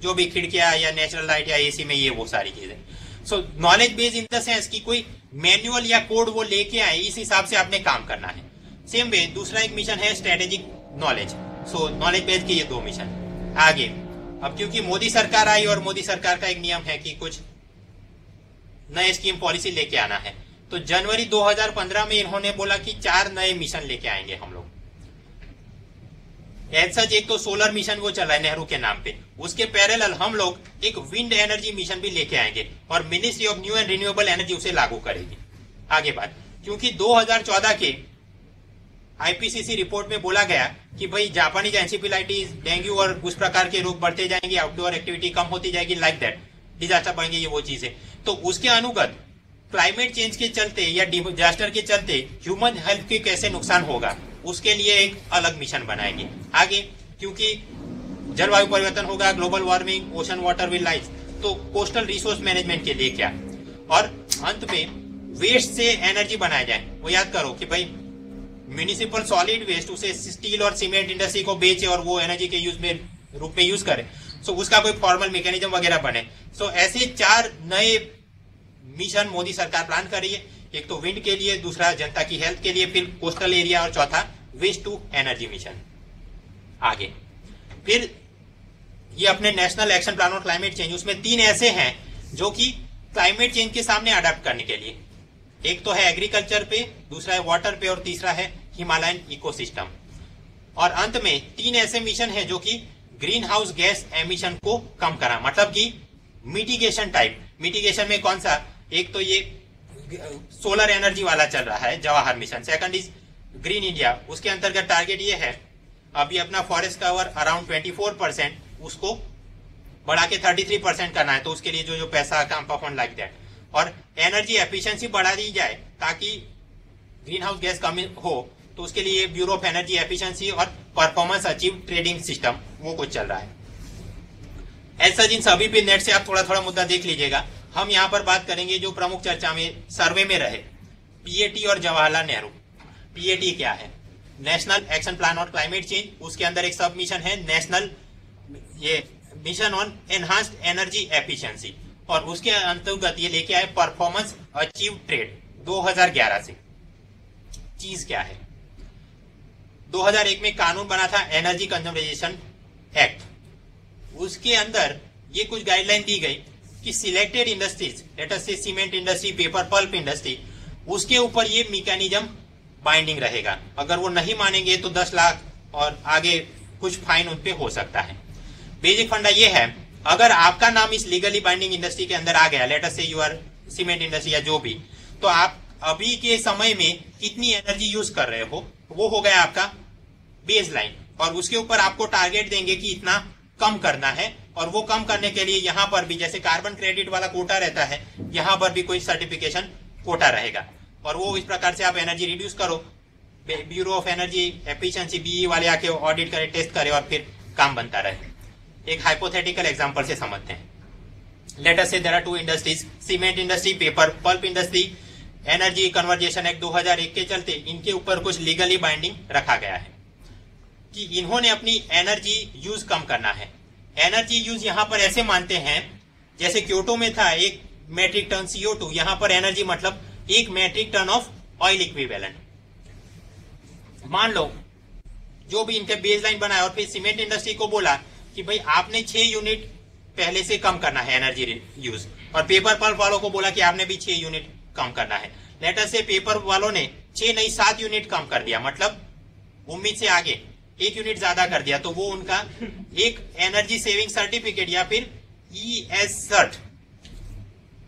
जो भी खिड़कियां या नेचुरल लाइट या एसी में ये वो सारी चीजें। सो knowledge base in the sense कि कोई मैनुअल या कोड वो लेके आए, इस हिसाब से आपने काम करना है। सेम वे दूसरा एक मिशन है स्ट्रेटेजिक नॉलेज। सो नॉलेज बेस के ये दो मिशन। आगे अब क्योंकि मोदी सरकार आई और मोदी सरकार का एक नियम है कि कुछ नए स्कीम पॉलिसी लेके आना है, तो जनवरी 2015 में इन्होंने बोला कि 4 नए मिशन लेके आएंगे हम लोग। एज सच एक तो सोलर मिशन वो चला है नेहरू के नाम पे, उसके पैरेलल हम लोग एक विंड एनर्जी मिशन भी लेके आएंगे और ministry of new and renewable energy उसे लागू करेगी। आगे बात, क्योंकि 2014 के आईपीसीसी रिपोर्ट में बोला गया कि भाई जापानीज एंसेफेलाइटिस, डेंगू और उस प्रकार के रोग बढ़ते जाएंगे, आउटडोर एक्टिविटी कम होती जाएगी, लाइक दैट, डिजास्टर बढ़ेंगे, ये वो चीजें। तो उसके अनुगत क्लाइमेट चेंज के चलते या डिजास्टर के चलते ह्यूमन हेल्थ के कैसे नुकसान होगा, उसके लिए एक अलग मिशन बनाएंगे। आगे क्योंकि जलवायु परिवर्तन होगा, global warming, ocean water will rise, तो कोस्टल रिसोर्स मैनेजमेंट के लिए क्या, और अंत में वेस्ट से एनर्जी बनाया जाए। वो याद करो कि भाई म्यूनिसिपल सॉलिड वेस्ट उसे स्टील और सीमेंट इंडस्ट्री को बेचे और वो एनर्जी के यूज में रूप में यूज करे। सो उसका कोई फॉर्मल मैकेनिज्म वगैरह बने। सो ऐसे 4 नए मिशन मोदी सरकार प्लान कर रही है। एक तो विंड के लिए, दूसरा जनता की हेल्थ के लिए, फिर कोस्टल एरिया, और चौथा वेस्ट टू एनर्जी मिशन। आगे फिर ये अपने नेशनल एक्शन प्लान और क्लाइमेट चेंज, उसमें 3 ऐसे हैं जो कि क्लाइमेट चेंज के सामने अडेप्ट करने के लिए, एक तो है एग्रीकल्चर पे, दूसरा है वाटर पे और तीसरा है हिमालयन इकोसिस्टम। और अंत में 3 ऐसे मिशन है जो कि ग्रीन हाउस गैस एमिशन को कम करा, मतलब कि मिटिगेशन टाइप। मिटिगेशन में कौन सा, एक तो ये सोलर एनर्जी वाला चल रहा है Jawahar mission, second is green India, उसके अंतर्गत टारगेट ये है अभी अपना फॉरेस्ट कवर अराउंड 24%, उसको बढ़ा के 33% करना है। तो उसके लिए जो पैसा काम फंड लाइक दैट, और एनर्जी एफिशिएंसी बढ़ा दी जाए ताकि ग्रीन हाउस गैस कम हो, तो उसके लिए ब्यूरो ऑफ एनर्जी एफिशिएंसी और परफॉर्मेंस अचीव ट्रेडिंग सिस्टम वो कुछ चल रहा है। ऐसा जिन सभी पे नेट से आप थोड़ा थोड़ा मुद्दा देख लीजिएगा। हम यहाँ पर बात करेंगे जो प्रमुख चर्चा में सर्वे में रहे, पीएटी और जवाहरलाल नेहरू। पीएटी क्या है, नेशनल एक्शन प्लान और क्लाइमेट चेंज, उसके अंदर एक सब मिशन है नेशनल ये mission on enhanced energy efficiency, और उसके अंतर्गत ये लेके आए परफॉर्मेंस अचीव ट्रेड 2011 से। चीज क्या है, 2001 में कानून बना था एनर्जी कंजर्वेशन एक्ट, उसके अंदर ये कुछ गाइडलाइन दी गई कि सिलेक्टेड इंडस्ट्रीज, लेट अस से cement industry, paper pulp industry, उसके ऊपर ये मैकेनिज्म बाइंडिंग रहेगा। अगर वो नहीं मानेंगे तो 10 लाख और आगे कुछ फाइन उन पे हो सकता है। बेसिक फंडा ये है, अगर आपका नाम इस लीगली बाइंडिंग इंडस्ट्री के अंदर आ गया, लेट अस से यू आर सीमेंट इंडस्ट्री या जो भी, तो आप अभी के समय में कितनी एनर्जी यूज कर रहे हो, वो हो गया आपका बेस लाइन, और उसके ऊपर आपको टारगेट देंगे कि इतना कम करना है। और वो कम करने के लिए यहाँ पर भी जैसे कार्बन क्रेडिट वाला कोटा रहता है, यहाँ पर भी कोई सर्टिफिकेशन कोटा रहेगा, और वो इस प्रकार से आप एनर्जी रिड्यूस करो। Bureau of energy efficiency BE वाले आके ऑडिट करे, टेस्ट करे, और फिर काम बनता रहे। एक हाइपोथेटिकल एग्जांपल से समझते हैं। Let us say there are 2 industries, cement industry, paper pulp industry. Energy conversation act 2001 के चलते इनके ऊपर कुछ लीगली बाइंडिंग रखा गया है कि इन्होंने अपनी एनर्जी यूज कम करना है। एनर्जी यूज यहाँ पर ऐसे मानते हैं जैसे क्योटो में था 1 मेट्रिक टन CO2, यहाँ पर एनर्जी मतलब 1 metric tonne of oil equivalent. मान लो जो भी इनके बेसलाइन बनाया और फिर सीमेंट इंडस्ट्री को बोला कि भाई आपने 6 यूनिट पहले से कम करना है एनर्जी यूज, और पेपर पल्प वालों को बोला कि आपने भी 6 यूनिट कम करना है। लेटर से पेपर वालों ने 6 नहीं 7 यूनिट कम कर दिया, मतलब उम्मीद से आगे। 1 यूनिट ज्यादा कर दिया, तो वो उनका एक एनर्जी सेविंग सर्टिफिकेट या फिर ES सर्ट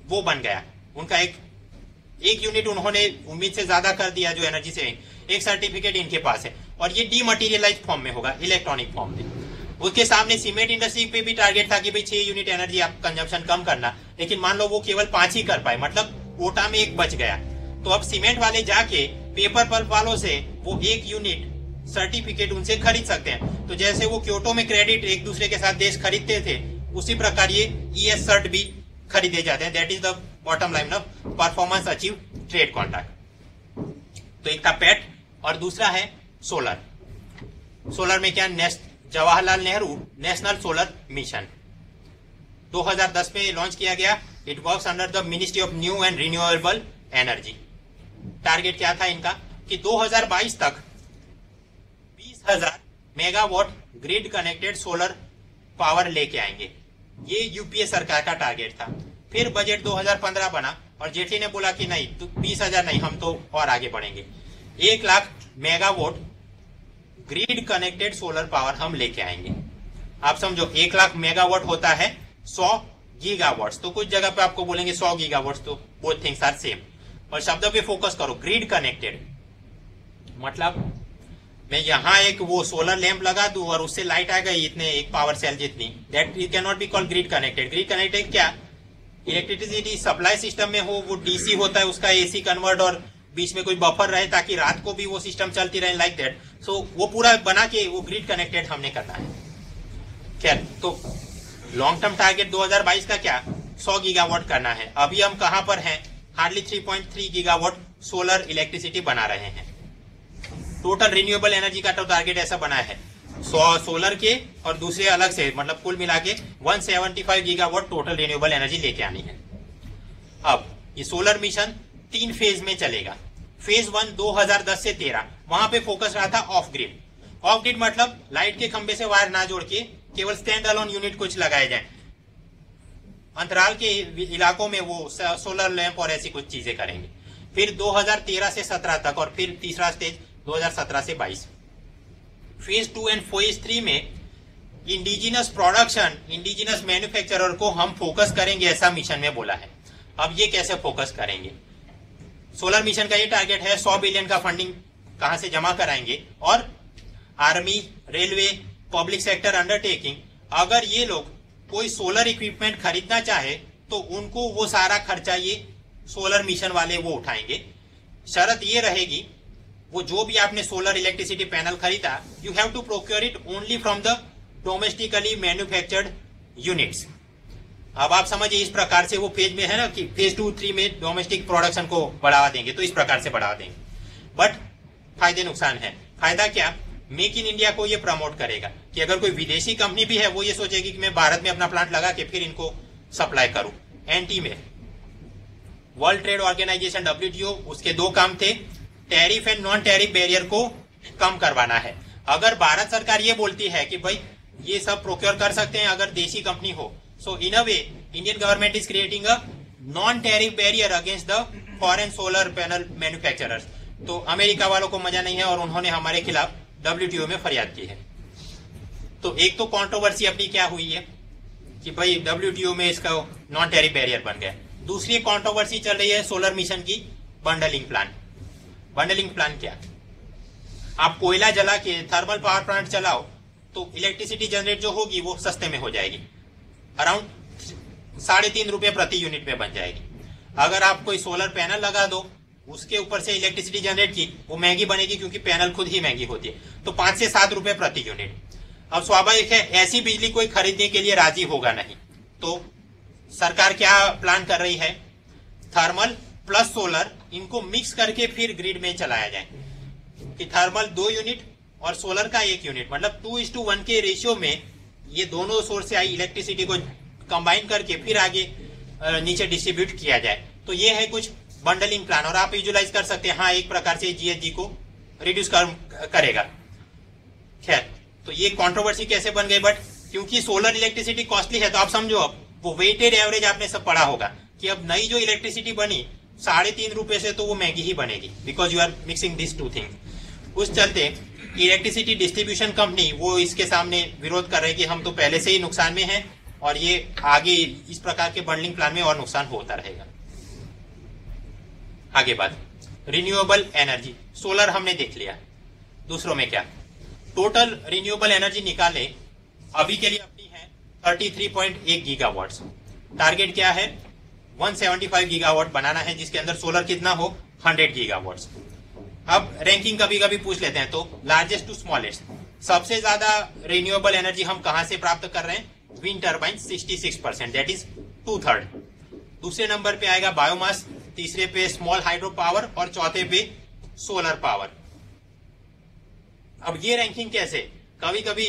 वो बन गया उनका। एक यूनिट उन्होंने उम्मीद से ज्यादा कर दिया जो एनर्जी सेविंग, एक सर्टिफिकेट इनके पास है, और ये डीमटेरियलाइज फॉर्म में होगा, इलेक्ट्रॉनिक फॉर्म में। उसके सामने सीमेंट इंडस्ट्री पे भी टारगेट था कि भाई 6 यूनिट एनर्जी आप कंजम्पशन कम करना, लेकिन मान लो वो केवल 5 ही कर पाए, मतलब कोटा में 1 बच गया। तो अब सीमेंट वाले जाके पेपर पल्प वालों से वो 1 यूनिट सर्टिफिकेट उनसे खरीद सकते हैं। तो जैसे वो क्योटो में क्रेडिट एक दूसरे के साथ देश खरीदते थे, उसी प्रकार ये ES सर्ट भी खरीदे जाते हैं। That is the bottom line of performance achieve trade contract. तो एक था पैट और दूसरा है सोलर। सोलर में क्या, Jawaharlal Nehru national solar mission 2010 में लॉन्च किया गया। It works under the ministry of new and renewable energy. Target क्या था इनका कि 2022 तक 20,000 megawatt grid connected solar power लेके आएंगे। ये यूपीए सरकार का टारगेट था। फिर बजट 2015 बना और जेटली ने बोला कि नहीं, तो 20,000 नहीं, हम तो और आगे बढ़ेंगे, 1 lakh megawatt grid connected solar power हम लेके आएंगे। आप समझो 1 लाख मेगावाट होता है 100 गीगावाट्स। तो कुछ जगह पे आपको बोलेंगे 100 गीगावाट्स, तो बोथ थिंग्स आर सेम। और शब्दों पे फोकस करो, ग्रिड कनेक्टेड मतलब मैं यहां एक वो सोलर लैंप लगा दूं और उससे लाइट आ गई इतने एक पावर सेल जितनी, that it can not be called grid connected. Grid connected क्या, इलेक्ट्रिसिटी सप्लाई सिस्टम में हो, वो डीसी होता है उसका एसी कन्वर्ट, और बीच में कोई बफर रहे ताकि रात को भी वो सिस्टम चलती रहे, लाइक दैट। सो वो पूरा बना के वो ग्रिड कनेक्टेड हमने करना है। खैर, तो लॉन्ग टर्म टारगेट 2022 का क्या, 100 गीगावाट करना है। अभी हम कहां पर हैं, हार्डली 3.3 गीगावाट सोलर इलेक्ट्रिसिटी बना रहे हैं। टोटल रिन्यूएबल एनर्जी का तो टारगेट ऐसा बना है 100 सोलर के और दूसरे अलग से, मतलब कुल मिला के 175 गीगावाट टोटल रिन्यूएबल एनर्जी लेके आनी है। अब ये सोलर मिशन 3 फेज में चलेगा। फेज 1 2010 से 13, वहां पे फोकस रहा था ऑफ ग्रिड। ऑफ ग्रिड मतलब लाइट के खंबे से वायर ना जोड़ के केवल स्टैंड अलोन यूनिट कुछ लगाए जाए, अंतराल के इलाकों में वो सोलर लैंप और ऐसी कुछ चीजें करेंगे। फिर 2013 से 17 तक, और फिर तीसरा स्टेज 2017 से 22। फेज 2 एंड फेज 3 में इंडिजिनस प्रोडक्शन, इंडिजिनस मैन्युफैक्चरर को हम फोकस करेंगे, ऐसा मिशन में बोला है। अब ये कैसे फोकस करेंगे, सोलर मिशन का ये टारगेट है 100 बिलियन का फंडिंग कहां से जमा कराएंगे, और army, railway, public sector undertaking, अगर ये लोग कोई सोलर इक्विपमेंट खरीदना चाहे तो उनको वो सारा खर्चा ये सोलर मिशन वाले वो उठाएंगे। शर्त ये रहेगी, वो जो भी आपने सोलर इलेक्ट्रिसिटी पैनल खरीदा, you have to procure it only from the domestically manufactured units. अब आप समझिए, इस प्रकार से वो फेज में है ना कि फेज 2-3 में डोमेस्टिक प्रोडक्शन को बढ़ावा देंगे, तो इस प्रकार से बढ़ावा देंगे। बट फायदे नुकसान है। फायदा क्या, मेक इन इंडिया को ये प्रमोट करेगा कि अगर कोई विदेशी कंपनी भी है वो ये सोचेगी कि मैं भारत में अपना प्लांट लगा के फिर इनको सप्लाई करूं। एंटी में वर्ल्ड ट्रेड ऑर्गेनाइजेशन WTO, उसके 2 काम थे, tariff and non tariff barrier को कम करवाना है। अगर भारत सरकार ये बोलती है कि भाई ये सब प्रोक्योर कर सकते हैं अगर देशी कंपनी हो, so in a way Indian government is creating a non tariff barrier against the foreign solar panel manufacturers. तो अमेरिका वालों को मजा नहीं है और उन्होंने हमारे खिलाफ WTO में फरियाद की है। तो एक तो कंट्रोवर्सी अपनी क्या हुई है कि भाई WTO में इसका नॉन टैरिफ बैरियर बन गया। दूसरी कंट्रोवर्सी चल रही है सोलर मिशन की बंडलिंग प्लान। बंडलिंग प्लान क्या, आप कोयला जला के थर्मल पावर प्लांट चलाओ तो इलेक्ट्रिसिटी जनरेट जो होगी वो सस्ते में हो जाएगी, अराउंड 3.5 रुपए प्रति यूनिट में बन जाएगी। अगर आप कोई सोलर पैनल लगा दो, उसके ऊपर से इलेक्ट्रिसिटी जनरेट की, वो महंगी बनेगी क्योंकि पैनल खुद ही महंगी होती है, तो 5 से 7 रुपए प्रति यूनिट। अब स्वाभाविक है ऐसी बिजली कोई खरीदने के लिए राजी होगा नहीं, तो सरकार क्या प्लान कर रही है, थर्मल प्लस सोलर इनको मिक्स करके फिर ग्रिड में चलाया जाए कि थर्मल 2 यूनिट और सोलर का 1 यूनिट, मतलब 2:1 के रेशियो में ये दोनों सोर्स से आई इलेक्ट्रिसिटी को कंबाइन करके फिर आगे नीचे डिस्ट्रीब्यूट किया जाए। तो ये है कुछ बंडलिंग प्लान, और आप विजुलाइज कर सकते हैं, हाँ एक प्रकार से GHG को रिड्यूस करेगा। खैर, तो ये कंट्रोवर्सी कैसे बन गई, बट क्योंकि सोलर इलेक्ट्रिसिटी कॉस्टली है, तो आप समझो अब वो वेटेड एवरेज आपने सब पढ़ा होगा कि अब नई जो इलेक्ट्रिसिटी बनी 3.5 रुपए से तो वो महंगी ही बनेगी, because you are mixing this 2 things. उस चलते इलेक्ट्रिसिटी डिस्ट्रीब्यूशन कंपनी वो इसके सामने विरोध कर रहे कि हम तो पहले से ही नुकसान में हैं और ये आगे इस प्रकार के बंडलिंग प्लान में और नुकसान होता रहेगा। आगे बात रिन्यूएबल एनर्जी, सोलर हमने देख लिया, दूसरों में क्या टोटल रिन्यूएबल एनर्जी निकाले अभी के लिए अपनी है 33.1 गीगावाट्स। टारगेट क्या है 175 गीगावाट बनाना है, जिसके अंदर सोलर कितना हो 100 गीगावाट्स। अब रैंकिंग कभी कभी पूछ लेते हैं, तो लार्जेस्ट टू स्मॉलेस्ट, सबसे ज्यादा रिन्यूएबल एनर्जी हम कहां से प्राप्त कर रहे हैं, विंड टर्बाइन 66%, दैट इज 2/3। दूसरे नंबर पे आएगा बायोमास, तीसरे पे स्मॉल हाइड्रो पावर और चौथे पे सोलर पावर। अब ये रैंकिंग कैसे, कभी कभी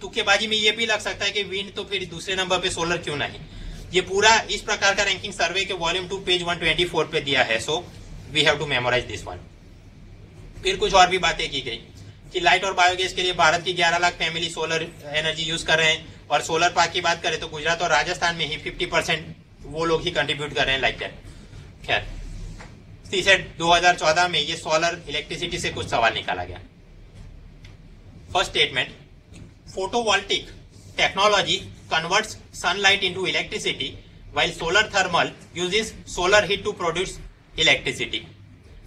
तुक्केबाजी में ये भी लग सकता है कि विंड तो फिर दूसरे नंबर पे सोलर क्यों नहीं। ये पूरा इस प्रकार का रैंकिंग सर्वे के वॉल्यूम 2 पेज 124 पे दिया है, so we have to memorise this one. फिर कुछ और भी बातें की गई कि लाइट और बायोगैस के लिए भारत की 11 lakh family solar energy use कर रहे हैं, और सोलर पार्क की बात करें तो गुजरात और राजस्थान में ही 50% वो लोग ही कंट्रीब्यूट कर रहे हैं लाइक दैट। खैर सीसेट 2014 में ये सोलर इलेक्ट्रिसिटी से कुछ सवाल निकाला गया। First statement, photovoltaic technology converts sunlight into electricity while solar thermal uses solar heat to produce electricity.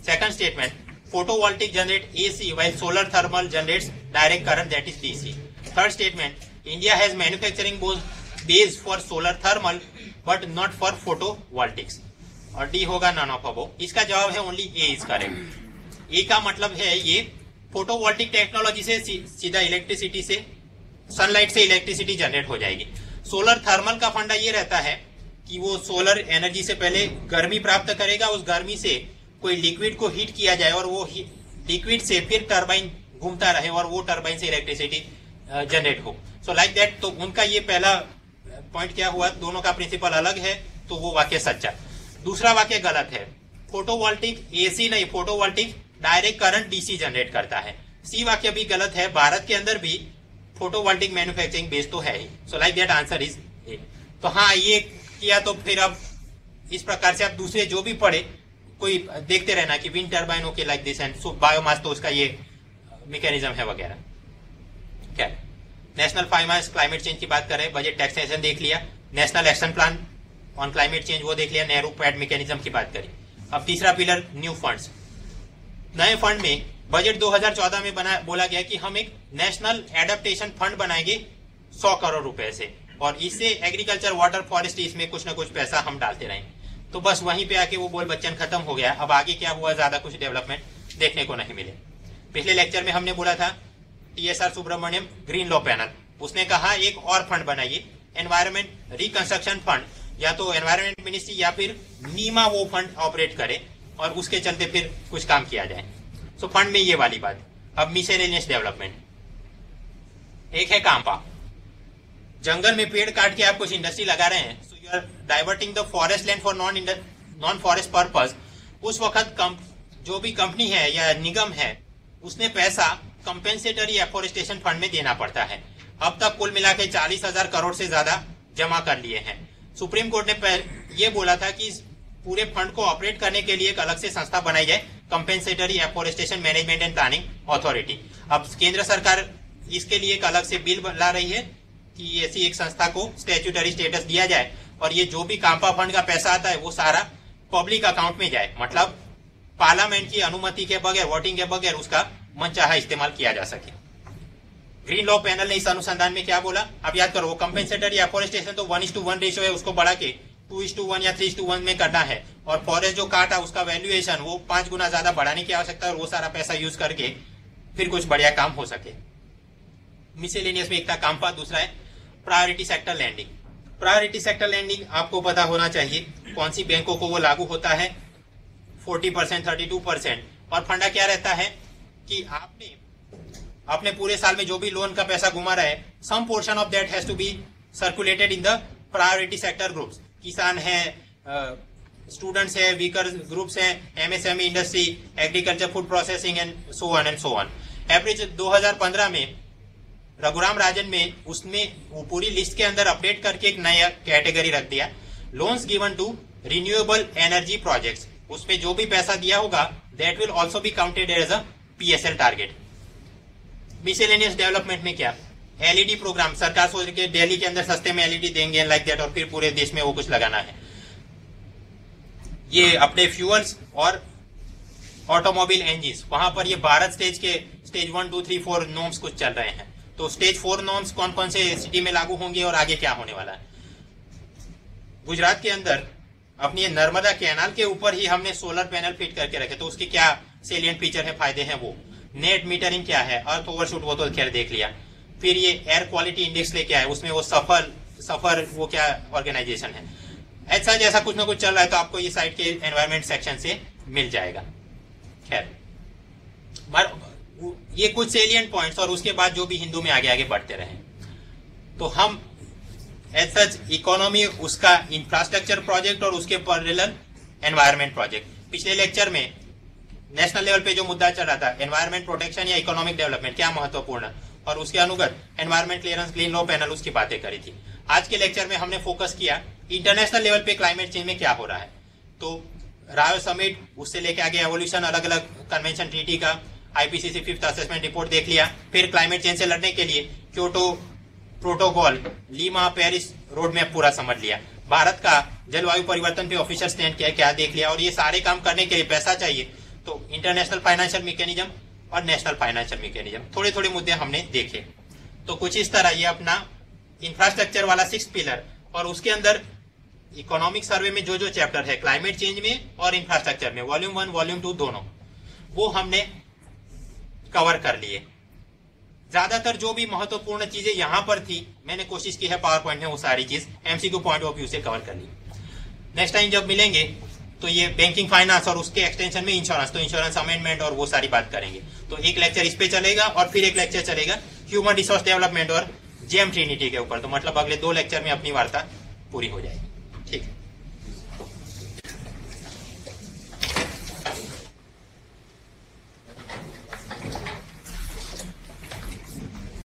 Second statement, photovoltaic generate AC while solar thermal generates direct current, that is DC. Third statement, India has manufacturing base for solar thermal but not for photovoltaics. और D होगा none of above. इसका जवाब है only A is correct. A का मतलब है ये photovoltaic technology से सीधा इलेक्ट्रिसिटी से सनलाइट से इलेक्ट्रिसिटी जनरेट हो जाएगी। सोलर थर्मल का फंडा ये रहता है कि वो सोलर एनर्जी से पहले गर्मी प्राप्त करेगा, उस गर्मी से कोई लिक्विड को हीट किया जाए और वो लिक्विड से फिर टरबाइन घूमता रहे और वो टरबाइन से इलेक्ट्रिसिटी जनरेट हो। सो लाइक दैट। तो उनका ये पहला पॉइंट क्या हुआ, दोनों का प्रिंसिपल अलग है, तो वो वाक्य सच्चा। दूसरा वाक्य गलत है, फोटोवोल्टिक एसी नहीं, photovoltaic direct current DC generate करता है। सी वाक्य भी गलत है, भारत के अंदर भी फोटोवोल्टिक मैन्युफैक्चरिंग बेस तो है ही। So like that answer is A. तो हाँ ये किया, तो फिर अब इस प्रकार से आप दूसरे जो भी पढ़े कोई देखते रहना कि wind turbine okay like this and so biomass तो उसका ये मैकेनिज्म है वगैरह। क्या नेशनल फाइनेंस क्लाइमेट चेंज की बात कर रहे हैं, बजट टैक्सेशन देख लिया, national action plan on climate change वो देख लिया, नेहरू पैड मैकेनिज्म की बात करी। अब तीसरा पिलर न्यू फंड्स। नए फंड में बजट 2014 में बोला गया कि हम एक नेशनल एडेप्टेशन फंड बनाएंगे 100 करोड़ रुपए से, और इससे एग्रीकल्चर वाटर फॉरेस्ट इसमें कुछ ना कुछ पैसा हम डालते रहेंगे। तो बस वहीं पे आके वो बोल बच्चन खत्म हो गया। अब आगे क्या हुआ, ज्यादा कुछ डेवलपमेंट देखने को नहीं मिले। पिछले लेक्चर में हमने बोला था TSR Subramanian green law panel, उसने कहा एक और फंड बनाइए, एनवायरमेंट रिकंस्ट्रक्शन फंड, या तो एनवायरमेंट मिनिस्ट्री या फिर नीमा वो फंड ऑपरेट करे और उसके चलते फिर कुछ काम किया जाए। सो फंड में ये वाली बात। अब मिसलेनियस डेवलपमेंट, एक है काम्पा, जंगल में पेड़ काट के आप कुछ इंडस्ट्री लगा रहे हैं, so you are diverting the forest land for non forest purpose. उस वक्त जो भी कंपनी है या निगम है उसने पैसा कंपेंसेटरी एफोरेस्टेशन फंड में देना पड़ता है। अब तक कुल मिला के 40,000 करोड़ से ज्यादा जमा कर लिए हैं। सुप्रीम कोर्ट ने ये बोला था कि इस पूरे फंड को ऑपरेट करने के लिए एक अलग से संस्था बनाई जाए, compensatory afforestation management and planning authority. अब केंद्र सरकार इसके लिए एक अलग से बिल ला रही है कि ऐसी एक संस्था को स्टैट्यूटरी स्टेटस दिया जाए, और ये जो भी काम्पा फंड का पैसा आता है वो सारा पब्लिक अकाउंट में जाए, मतलब पार्लियामेंट की अनुमति के बगैर, वोटिंग के बगैर उसका मनचाहा इस्तेमाल किया जा सके। ग्रीन लॉ पैनल ने इस अनुसंधान में क्या बोला, अब याद करो, कंपेंसेटरी एफोरेस्टेशन तो 1:1 रेशियो है, उसको बढ़ा के 2:1 या 3:1 में करना है, और फॉरेस्ट जो काटा उसका वैल्यूएशन वो 5 गुना ज्यादा बढ़ाने की आवश्यकता है, और वो सारा पैसा यूज करके फिर कुछ बढ़िया काम हो सके। मिसलेनियस में एक था काम्पा, दूसरा है priority sector lending. Priority sector lending आपको पता होना चाहिए कौन सी बैंकों को वो लागू होता है, 40%, 32%। और फंडा क्या रहता है कि आपने अपने पूरे साल में जो भी लोन का पैसा घुमा रहा है, some portion of that has to be circulated in the priority sector groups. किसान है, स्टूडेंट्स है, वीकर ग्रुप्स हैं, MSME industry, agriculture, food processing and so on. Average 2015 में रघुराम राजन में उसमें वो पूरी लिस्ट के अंदर अपडेट करके एक नया कैटेगरी रख दिया, loans given to renewable energy projects. उसमें जो भी पैसा दिया होगा that will also be counted as a PSL target. Miscellaneous development में क्या, एलईडी प्रोग्राम, सरकार सोच रही है दिल्ली के अंदर सस्ते में एलईडी देंगे लाइक दैट, और फिर पूरे देश में वो कुछ लगाना है। ये अपने फ्यूअल्स और ऑटोमोबाइल इंजिन, वहां पर ये भारत स्टेज के स्टेज 1, 2, 3, 4 नॉर्म्स कुछ चल रहे हैं। तो स्टेज 4 नॉर्म्स कौन कौन से सिटी में लागू होंगे और आगे क्या होने वाला है। गुजरात के अंदर अपनी नर्मदा कैनाल के ऊपर ही हमने सोलर पैनल फिट करके रखे, तो उसके क्या सेलिएंट फीचर है, फायदे हैं वो। नेट मीटरिंग क्या है, अर्थ ओवरशूट वो तो खैर देख लिया। फिर ये एयर क्वालिटी इंडेक्स लेके आए, उसमें वो सफर वो क्या ऑर्गेनाइजेशन है, ऐसा जैसा कुछ ना कुछ चल रहा है, तो आपको ये साइट के एनवायरमेंट सेक्शन से मिल जाएगा। खैर ये कुछ सेलिएंट पॉइंट्स, और उसके बाद जो भी हिंदू में आगे आगे बढ़ते रहे। तो हम एज सच इकोनॉमी, उसका इंफ्रास्ट्रक्चर प्रोजेक्ट और उसके पैरेलल एनवायरमेंट प्रोजेक्ट। पिछले लेक्चर में नेशनल लेवल पे जो मुद्दा चल रहा था, एनवायरमेंट प्रोटेक्शन या इकोनॉमिक डेवलपमेंट क्या महत्वपूर्ण, और उसके अनुगत environment clearance green law panel, उसकी बातें करी थी। आज के लेक्चर में हमने फोकस किया इंटरनेशनल लेवल पे क्लाइमेट चेंज में क्या हो रहा है। तो रायो समिट, उससे लेके आगे एवोल्यूशन, अलग अलग कन्वेंशन ट्रीटी का, IPCC 5th असेसमेंट रिपोर्ट देख लिया। फिर क्लाइमेट चेंज से लड़ने के लिए Kyoto protocol, Lima, Paris road map पूरा समझ लिया। भारत का जलवायु परिवर्तन पे ऑफिशियल स्टैंड क्या है क्या देख लिया। और ये सारे काम करने के लिए पैसा चाहिए, तो इंटरनेशनल फाइनेंशियल मैकेनिज्म और नेशनल फाइनेंशियल मैकेनिज्म, थोड़े थोड़े मुद्दे हमने देखे। तो कुछ इस तरह ये अपना इंफ्रास्ट्रक्चर वाला 6th पिलर, और उसके अंदर इकोनॉमिक सर्वे में जो जो चैप्टर है क्लाइमेट चेंज में और इंफ्रास्ट्रक्चर में, वॉल्यूम 1 वॉल्यूम 2 दोनों, वो हमने कवर कर लिए। ज्यादातर जो भी महत्वपूर्ण चीजें यहां पर थी, मैंने कोशिश की है पावर पॉइंट में वो सारी चीज MCQ पॉइंट ऑफ व्यू से कवर कर ली। नेक्स्ट टाइम जब मिलेंगे तो ये बैंकिंग फाइनेंस और उसके एक्सटेंशन में इंश्योरेंस, तो इंश्योरेंस अमेंडमेंट और वो सारी बात करेंगे। तो एक लेक्चर इस पे चलेगा और फिर एक लेक्चर चलेगा ह्यूमन रिसोर्स डेवलपमेंट और जेम ट्रिनिटी के ऊपर। तो मतलब अगले 2 लेक्चर में अपनी वार्ता पूरी हो जाएगी।